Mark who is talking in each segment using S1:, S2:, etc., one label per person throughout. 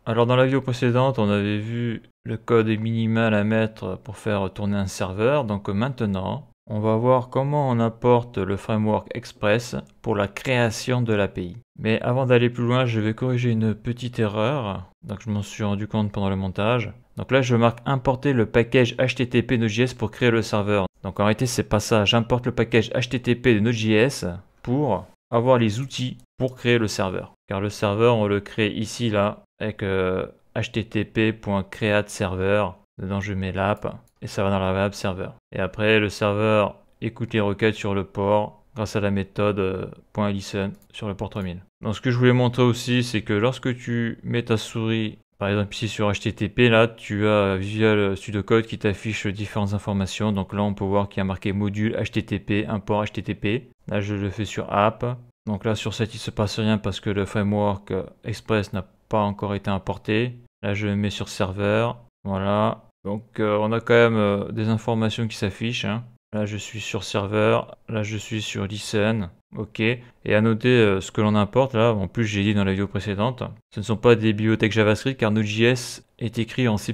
S1: Alors dans la vidéo précédente, on avait vu le code minimal à mettre pour faire tourner un serveur. Donc maintenant, on va voir comment on apporte le framework Express pour la création de l'API. Mais avant d'aller plus loin, je vais corriger une petite erreur. Donc je m'en suis rendu compte pendant le montage. Donc là, je marque importer le package HTTP Node.js pour créer le serveur. Donc en réalité, c'est pas ça. J'importe le package HTTP de Node.js pour avoir les outils pour créer le serveur. Car le serveur, on le crée ici, là, avec http.create-server. Dedans, je mets l'app et ça va dans la variable serveur. Et après, le serveur écoute les requêtes sur le port grâce à la méthode .listen sur le port 3000. Donc, ce que je voulais montrer aussi, c'est que lorsque tu mets ta souris, par exemple ici sur HTTP, là, tu as Visual Studio Code qui t'affiche différentes informations. Donc là, on peut voir qu'il y a marqué module HTTP, import HTTP. Là, je le fais sur app. Donc là, sur cette, il ne se passe rien parce que le framework Express n'a pas encore été importé. Là, je le mets sur serveur. Voilà. Donc, on a quand même des informations qui s'affichent. Hein. Là, je suis sur serveur. Là, je suis sur listen. OK. Et à noter ce que l'on importe. Là, en plus, j'ai dit dans la vidéo précédente, ce ne sont pas des bibliothèques JavaScript car Node.js est écrit en C++.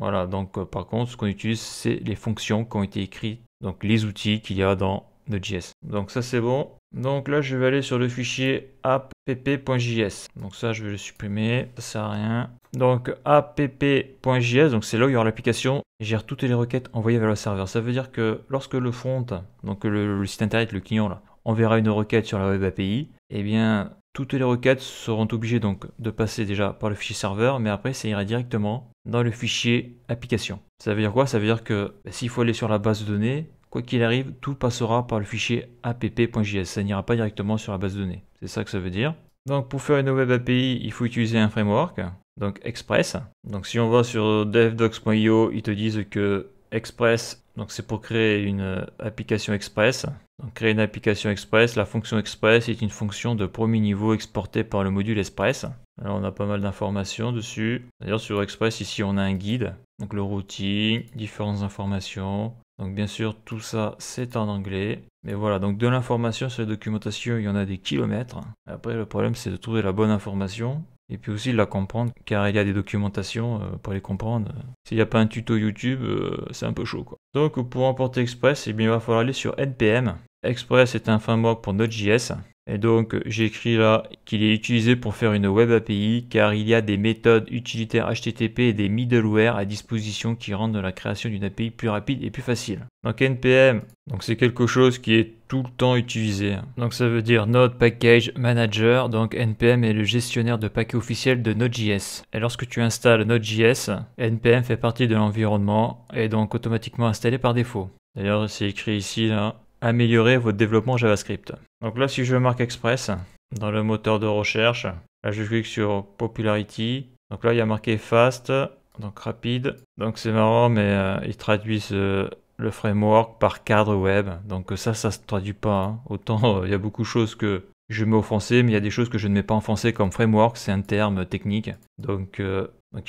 S1: Voilà. Donc, par contre, ce qu'on utilise, c'est les fonctions qui ont été écrites. Donc, les outils qu'il y a dans Node.js. Donc, ça, c'est bon. Donc là, je vais aller sur le fichier app.js. Donc ça, je vais le supprimer, ça sert à rien. Donc app.js, donc c'est là où il y aura l'application gère toutes les requêtes envoyées vers le serveur. Ça veut dire que lorsque le front, donc le site internet, le client là, enverra une requête sur la web API, eh bien toutes les requêtes seront obligées donc de passer déjà par le fichier serveur, mais après ça ira directement dans le fichier application. Ça veut dire quoi? Ça veut dire que s'il faut aller sur la base de données, quoi qu'il arrive, tout passera par le fichier app.js. Ça n'ira pas directement sur la base de données. C'est ça que ça veut dire. Donc pour faire une web API, il faut utiliser un framework, donc Express. Donc si on va sur devdocs.io, ils te disent que Express, donc c'est pour créer une application Express. Donc créer une application Express, la fonction Express est une fonction de premier niveau exportée par le module Express. Alors on a pas mal d'informations dessus. D'ailleurs sur Express, ici on a un guide. Donc le routing, différentes informations. Donc bien sûr, tout ça, c'est en anglais. Mais voilà, donc de l'information sur la documentation, il y en a des kilomètres. Après, le problème, c'est de trouver la bonne information. Et puis aussi de la comprendre, car il y a des documentations pour les comprendre. S'il n'y a pas un tuto YouTube, c'est un peu chaud, quoi. Donc pour emporter Express, eh bien, il va falloir aller sur NPM. Express est un framework pour Node.js. Et donc, j'ai écrit là qu'il est utilisé pour faire une web API car il y a des méthodes utilitaires HTTP et des middleware à disposition qui rendent la création d'une API plus rapide et plus facile. Donc, NPM, donc c'est quelque chose qui est tout le temps utilisé. Donc, ça veut dire Node Package Manager. Donc, NPM est le gestionnaire de paquets officiel de Node.js. Et lorsque tu installes Node.js, NPM fait partie de l'environnement et donc automatiquement installé par défaut. D'ailleurs, c'est écrit ici là. Améliorer votre développement JavaScript. Donc là, si je marque Express dans le moteur de recherche, là je clique sur Popularity. Donc là, il y a marqué Fast, donc rapide. Donc c'est marrant, mais ils traduisent le framework par cadre web. Donc ça se traduit pas. Hein. Autant il y a beaucoup de choses que je mets au français, mais il y a des choses que je ne mets pas en français comme framework, c'est un terme technique. Donc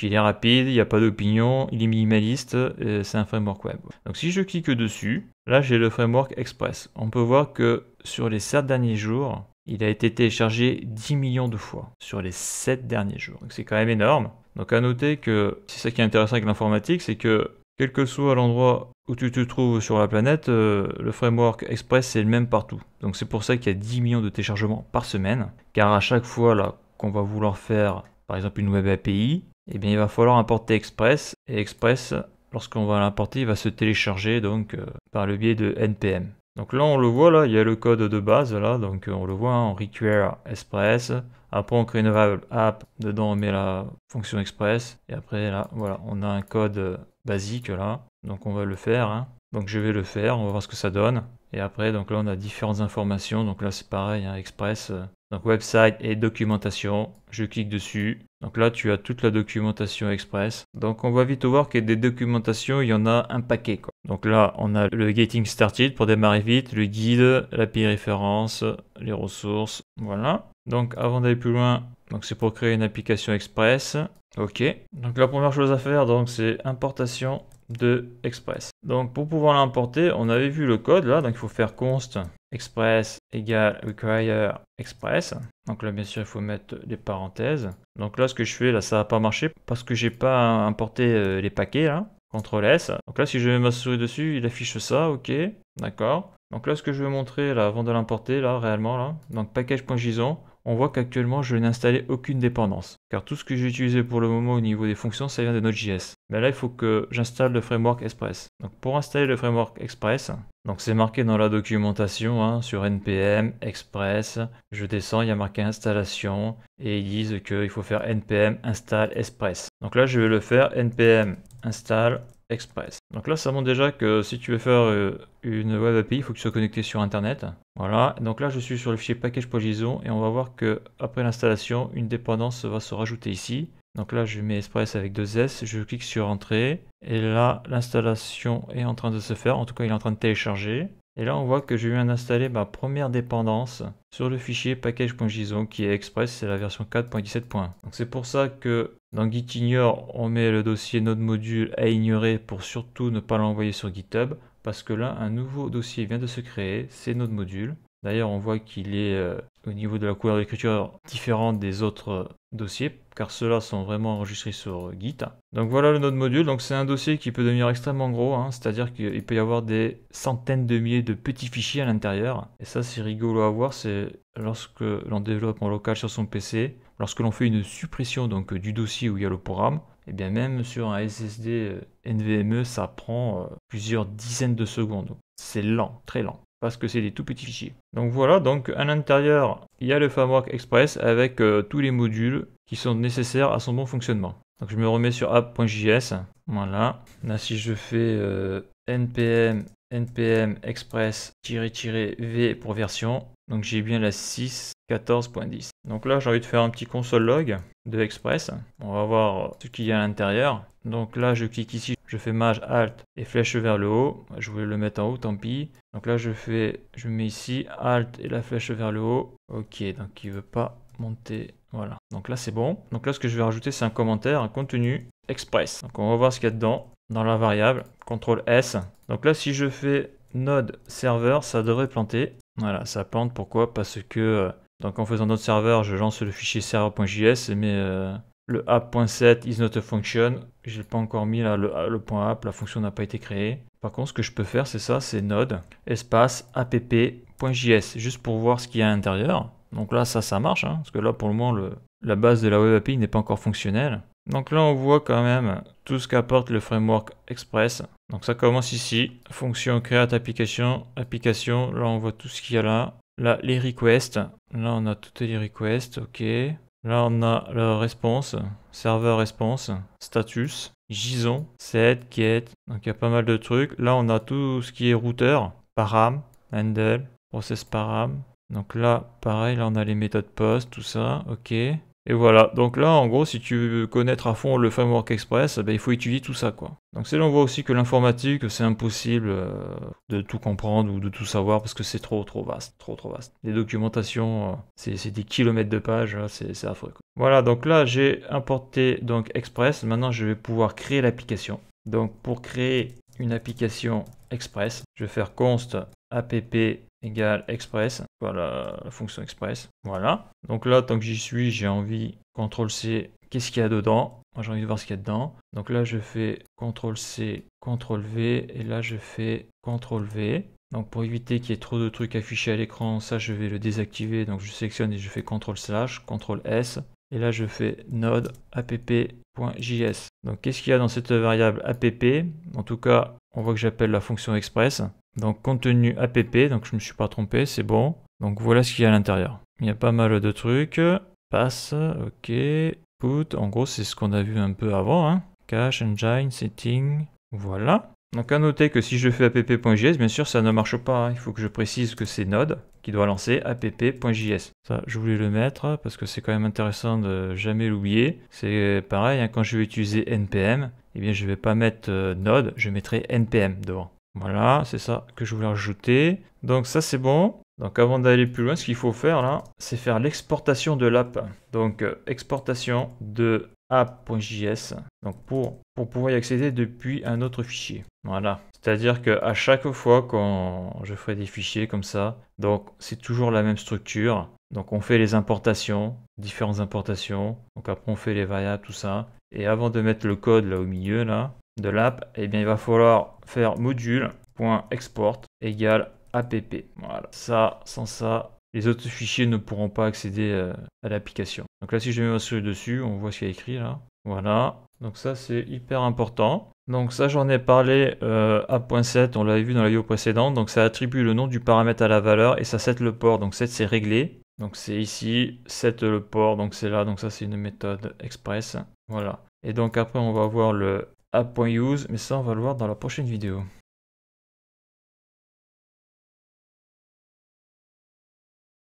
S1: il est rapide, il n'y a pas d'opinion, il est minimaliste, c'est un framework web. Donc si je clique dessus, là j'ai le framework Express. On peut voir que sur les 7 derniers jours, il a été téléchargé 10 millions de fois sur les 7 derniers jours. Donc c'est quand même énorme. Donc à noter que c'est ça qui est intéressant avec l'informatique, c'est que quel que soit l'endroit où tu te trouves sur la planète, le framework Express c'est le même partout. Donc c'est pour ça qu'il y a 10 millions de téléchargements par semaine. Car à chaque fois là qu'on va vouloir faire par exemple une web API, eh bien, il va falloir importer Express. Et Express, lorsqu'on va l'importer, il va se télécharger donc par le biais de NPM. Donc là, on le voit, là, il y a le code de base, là, donc on le voit, on require Express. Après, on crée une variable app, dedans on met la fonction Express. Et après, là, voilà, on a un code basique, là. Donc on va le faire, hein. Donc je vais le faire, on va voir ce que ça donne. Et après, donc là, on a différentes informations. Donc là, c'est pareil, hein, Express. Donc website et documentation, je clique dessus. Donc là, tu as toute la documentation Express. Donc on va vite voir qu'il y a des documentations, il y en a un paquet, quoi. Donc là, on a le Getting Started pour démarrer vite, le guide, l'API référence, les ressources, voilà. Donc avant d'aller plus loin, donc c'est pour créer une application Express. Ok. Donc la première chose à faire, donc c'est importation de Express. Donc pour pouvoir l'importer, on avait vu le code là, donc il faut faire const express égale require express. Donc là, bien sûr, il faut mettre des parenthèses. Donc là, ce que je fais, là, ça va pas marcher parce que j'ai pas importé les paquets, là. CTRL S. Donc là, si je mets ma souris dessus, il affiche ça, ok, d'accord. Donc là, ce que je vais montrer, là, avant de l'importer, là, réellement, là, donc package.json, on voit qu'actuellement, je n'ai installé aucune dépendance. Car tout ce que j'ai utilisé pour le moment au niveau des fonctions, ça vient de Node.js. Mais là, il faut que j'installe le framework Express. Donc pour installer le framework Express, donc c'est marqué dans la documentation, hein, sur npm express, je descends, il y a marqué installation, et ils disent qu'il faut faire npm install express. Donc là, je vais le faire npm install express. Donc là, ça montre déjà que si tu veux faire une web API, il faut que tu sois connecté sur Internet. Voilà, donc là, je suis sur le fichier package.json et on va voir que après l'installation, une dépendance va se rajouter ici. Donc là, je mets Express avec 2 S, je clique sur Entrée, et là, l'installation est en train de se faire, en tout cas, il est en train de télécharger. Et là, on voit que je viens d'installer ma première dépendance sur le fichier package.json qui est Express, c'est la version 4.17.1. Donc c'est pour ça que dans Git ignore, on met le dossier node module à ignorer pour surtout ne pas l'envoyer sur GitHub, parce que là, un nouveau dossier vient de se créer, c'est node module. D'ailleurs, on voit qu'il est au niveau de la couleur d'écriture différente des autres dossiers, car ceux-là sont vraiment enregistrés sur Git. Donc voilà le node module. Donc c'est un dossier qui peut devenir extrêmement gros, hein, c'est-à-dire qu'il peut y avoir des centaines de milliers de petits fichiers à l'intérieur. Et ça, c'est rigolo à voir, c'est lorsque l'on développe en local sur son PC, lorsque l'on fait une suppression donc, du dossier où il y a le programme, et bien même sur un SSD NVMe, ça prend plusieurs dizaines de secondes. C'est lent, très lent, parce que c'est des tout petits fichiers. Donc voilà, donc à l'intérieur, il y a le framework Express avec tous les modules qui sont nécessaires à son bon fonctionnement. Donc je me remets sur app.js, voilà. Là si je fais npm express-v pour version, donc j'ai bien la 6.14.10. Donc là j'ai envie de faire un petit console log de Express. On va voir ce qu'il y a à l'intérieur. Donc là je clique ici, je fais Maj Alt et flèche vers le haut. Je voulais le mettre en haut, tant pis. Donc là je mets ici Alt et la flèche vers le haut. Ok, donc il veut pas monter. Voilà, donc là c'est bon. Donc là ce que je vais rajouter c'est un commentaire, un contenu Express. Donc on va voir ce qu'il y a dedans dans la variable. CTRL S. Donc là si je fais node serveur, ça devrait planter. Voilà, ça plante. Pourquoi? Parce que donc en faisant node serveur, je lance le fichier server.js, mais le app.set is not a function. Je l'ai pas encore mis là, le point app, la fonction n'a pas été créée. Par contre, ce que je peux faire, c'est ça, c'est node espace app.js, juste pour voir ce qu'il y a à l'intérieur. Donc là, ça marche, hein, parce que là, pour le moment, la base de la web API n'est pas encore fonctionnelle. Donc là, on voit quand même tout ce qu'apporte le framework Express. Donc ça commence ici, fonction create application, là on voit tout ce qu'il y a là. Là, les requests, là on a toutes les requests, ok. Là on a le response, server response, status, JSON, set, get, donc il y a pas mal de trucs. Là on a tout ce qui est routeur, param, handle, process param. Donc là, pareil, là on a les méthodes post, tout ça, ok. Et voilà, donc là en gros si tu veux connaître à fond le framework Express, ben, il faut étudier tout ça quoi. Donc c'est là on voit aussi que l'informatique c'est impossible de tout comprendre ou de tout savoir parce que c'est trop vaste, trop vaste. Les documentations, c'est des kilomètres de pages, c'est affreux quoi. Voilà, donc là j'ai importé donc Express, maintenant je vais pouvoir créer l'application. Donc pour créer une application Express, je vais faire const app égale Express, voilà la fonction Express, voilà. Donc là, tant que j'y suis, j'ai envie, CTRL-C, qu'est-ce qu'il y a dedans? Moi j'ai envie de voir ce qu'il y a dedans. Donc là, je fais CTRL-C, CTRL-V, et là je fais CTRL-V. Donc pour éviter qu'il y ait trop de trucs affichés à l'écran, ça je vais le désactiver, donc je sélectionne et je fais CTRL/, CTRL-S, et là je fais node app.js. Donc qu'est-ce qu'il y a dans cette variable app? En tout cas, on voit que j'appelle la fonction Express. Donc contenu app, donc je ne me suis pas trompé, c'est bon. Donc voilà ce qu'il y a à l'intérieur. Il y a pas mal de trucs. Pass, ok. Put, en gros c'est ce qu'on a vu un peu avant. Hein. Cache, engine, setting, voilà. Donc à noter que si je fais app.js, bien sûr ça ne marche pas. Hein. Il faut que je précise que c'est Node qui doit lancer app.js. Ça, je voulais le mettre parce que c'est quand même intéressant de jamais l'oublier. C'est pareil, hein, quand je vais utiliser npm, eh bien je ne vais pas mettre Node, je mettrai npm devant. Voilà, c'est ça que je voulais rajouter. Donc ça c'est bon. Donc avant d'aller plus loin, ce qu'il faut faire là, c'est faire l'exportation de l'app. Donc exportation de app.js. Donc pour pouvoir y accéder depuis un autre fichier. Voilà. C'est-à-dire qu'à chaque fois quand je ferai des fichiers comme ça, donc c'est toujours la même structure. Donc on fait les importations, différentes importations. Donc après on fait les variables, tout ça. Et avant de mettre le code là au milieu là de l'app, eh bien il va falloir faire module.export égale app. Voilà. Ça, sans ça, les autres fichiers ne pourront pas accéder à l'application. Donc là si je mets ma souris dessus, on voit ce qu'il y a écrit là. Voilà. Donc ça c'est hyper important. Donc ça j'en ai parlé à point 7, on l'avait vu dans la vidéo précédente. Donc ça attribue le nom du paramètre à la valeur et ça set le port. Donc set c'est réglé. Donc c'est ici, set le port, donc c'est là, donc ça c'est une méthode express. Voilà. Et donc après on va voir le app.use, mais ça on va le voir dans la prochaine vidéo.